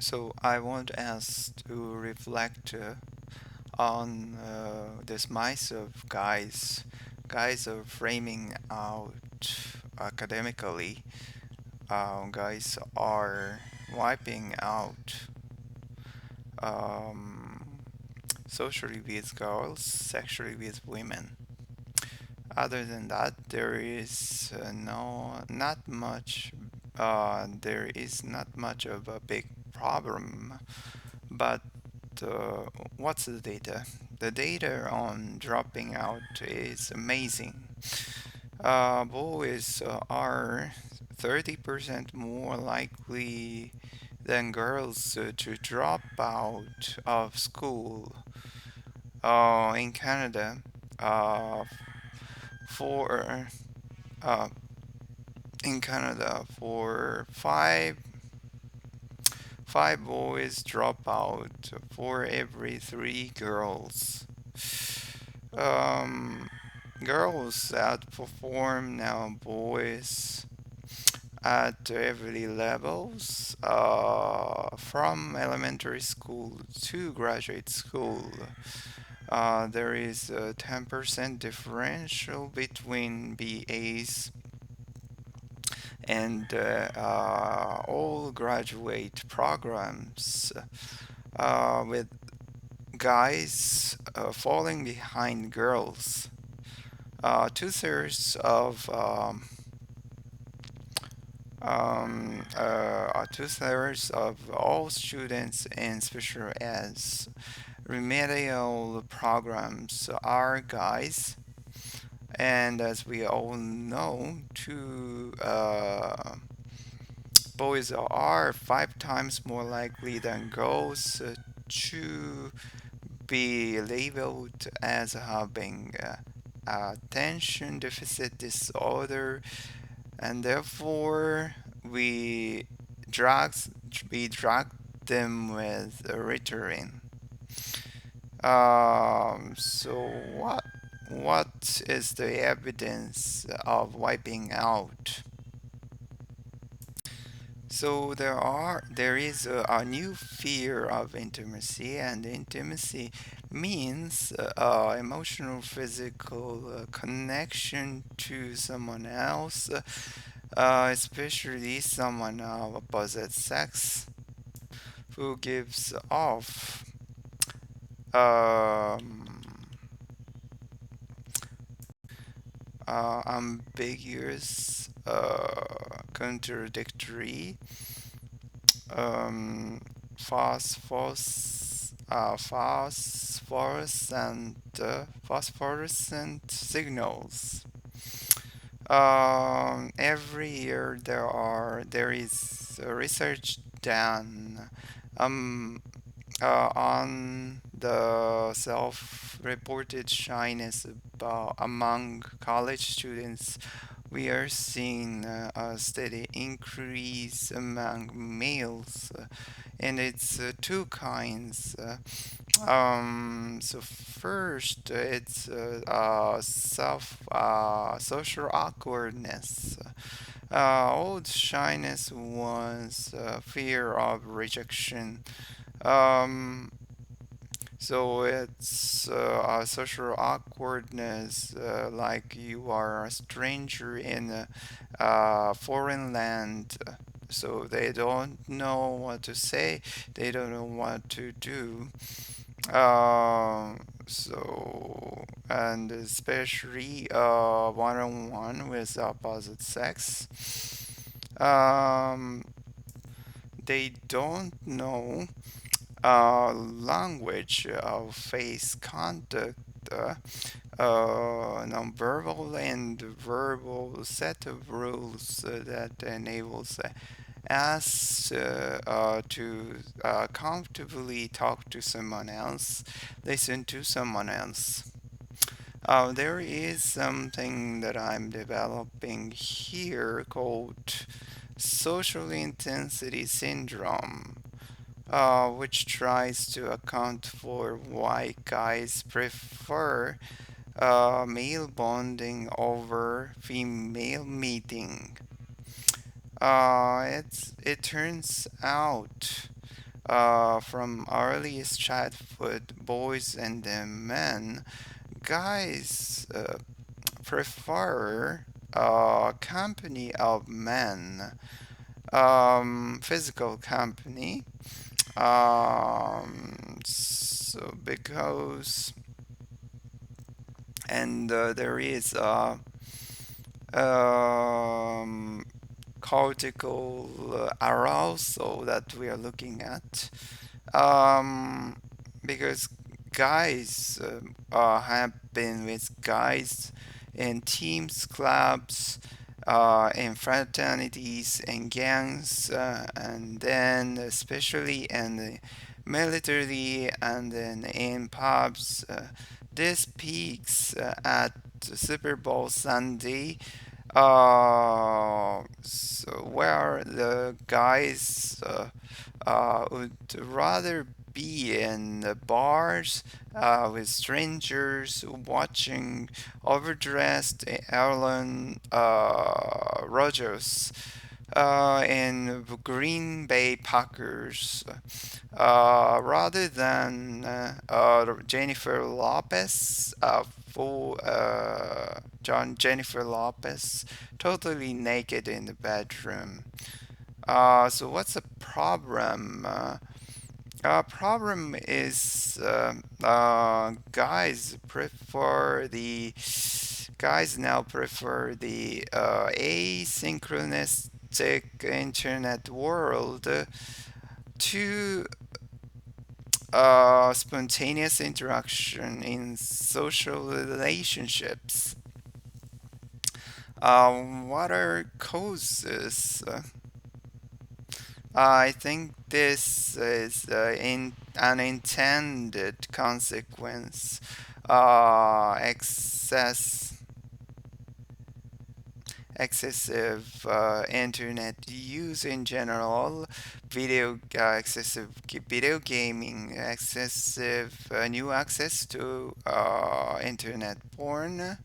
So I want us to reflect on this mice of guys. Guys are framing out academically. Guys are wiping out um, socially with girls, sexually with women. Other than that, there is not much. There is not much of a big problem. But what's the data? The data on dropping out is amazing. Boys are 30% more likely than girls to drop out of school in Canada. Uh, for uh, in Canada, for five boys drop out for every three girls. Um, Girls outperform now boys at every levels, from elementary school to graduate school. There is a 10% differential between BAs and all graduate programs, with guys falling behind girls. Two-thirds of two-thirds of all students in special eds remedial programs are guys, and as we all know, two boys are five times more likely than girls to be labeled as having attention deficit disorder, and therefore drugs we drug them with Ritalin. So what is the evidence of wiping out? So there is a new fear of intimacy, and intimacy means emotional, physical connection to someone else, especially someone of opposite sex who gives off um, ambiguous, contradictory, um, phosphorescent signals. Every year there is research done um, on the self-reported shyness among college students. We are seeing a steady increase among males, and it's two kinds. So first, it's social awkwardness. Old shyness was fear of rejection. Um, so it's a social awkwardness, like you are a stranger in a foreign land. So they don't know what to say, they don't know what to do. And especially one-on-one with opposite sex. Um, they don't know language of face contact, nonverbal and verbal set of rules that enables us to comfortably talk to someone else, listen to someone else. There is something that I'm developing here called social intensity syndrome, which tries to account for why guys prefer male bonding over female meeting. It turns out from earliest childhood, boys and men, guys prefer company of men, physical company. So because and there is um, cortical arousal that we are looking at. Um, because guys have been with guys in teams, clubs, in fraternities and gangs, and then especially in the military and then in pubs. This peaks at Super Bowl Sunday, so where the guys would rather be in the bars with strangers watching overdressed Aaron Rodgers in Green Bay Packers rather than Jennifer Lopez full Jennifer Lopez totally naked in the bedroom. So what's the problem? Problem is guys now prefer the asynchronistic internet world to spontaneous interaction in social relationships. What are causes? I think this is in an intended consequence. Excessive internet use in general, excessive video gaming, excessive new access to internet porn.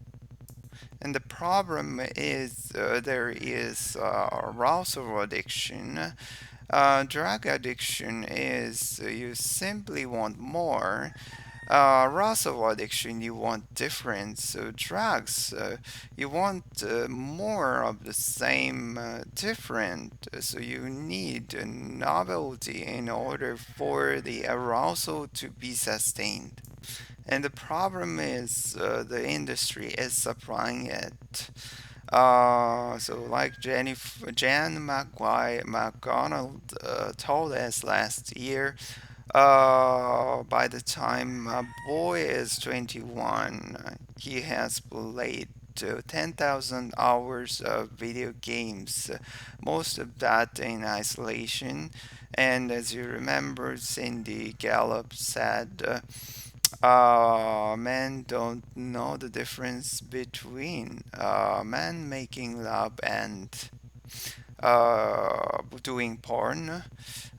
And the problem is there is arousal addiction. Drug addiction is you simply want more. Arousal addiction, you want different. So drugs, you want more of the same, different. So you need a novelty in order for the arousal to be sustained. And the problem is the industry is supplying it. So like Jan McDonald told us last year, by the time a boy is 21, he has played 10,000 hours of video games, most of that in isolation. And as you remember, Cindy Gallup said, men don't know the difference between men making love and doing porn.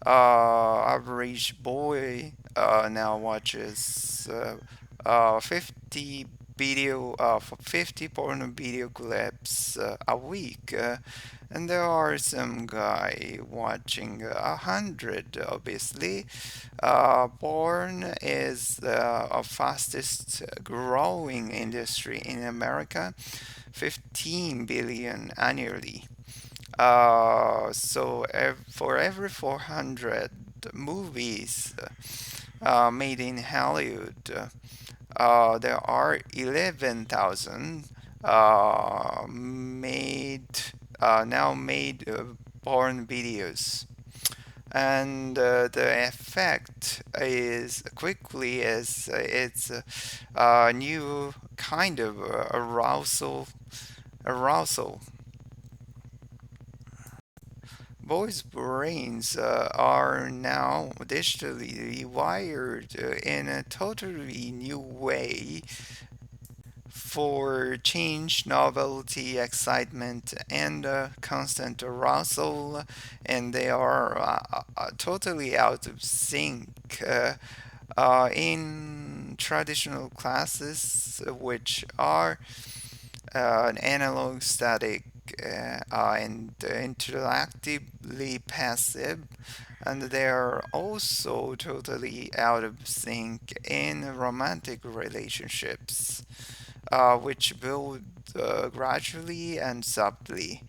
Average boy now watches 50 porn video clips a week. And there are some guy watching 100, obviously. Porn is the fastest growing industry in America, 15 billion annually. For every 400 movies made in Hollywood, there are 11,000 made porn videos. And the effect is quickly as it's a new kind of arousal. Boys' brains are now digitally wired in a totally new way for change, novelty, excitement, and constant arousal, and they are totally out of sync. In traditional classes, which are an analog static and interactively passive, and they are also totally out of sync in romantic relationships, which build gradually and subtly.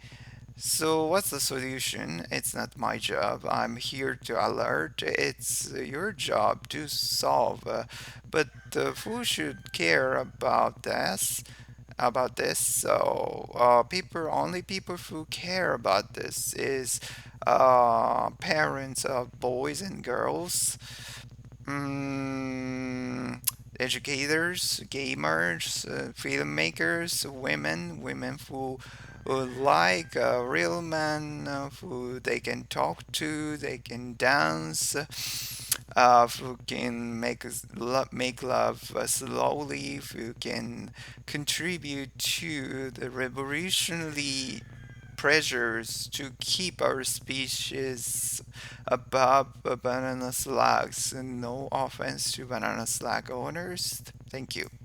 So, what's the solution? It's not my job. I'm here to alert. It's your job to solve. But who should care about this? So, only people who care about this is parents of boys and girls, mm, educators, gamers, filmmakers, women who like real men who they can talk to, they can dance, who can make love slowly, who can contribute to the revolutionary pressures to keep our species above banana slugs. And no offense to banana slug owners. Thank you.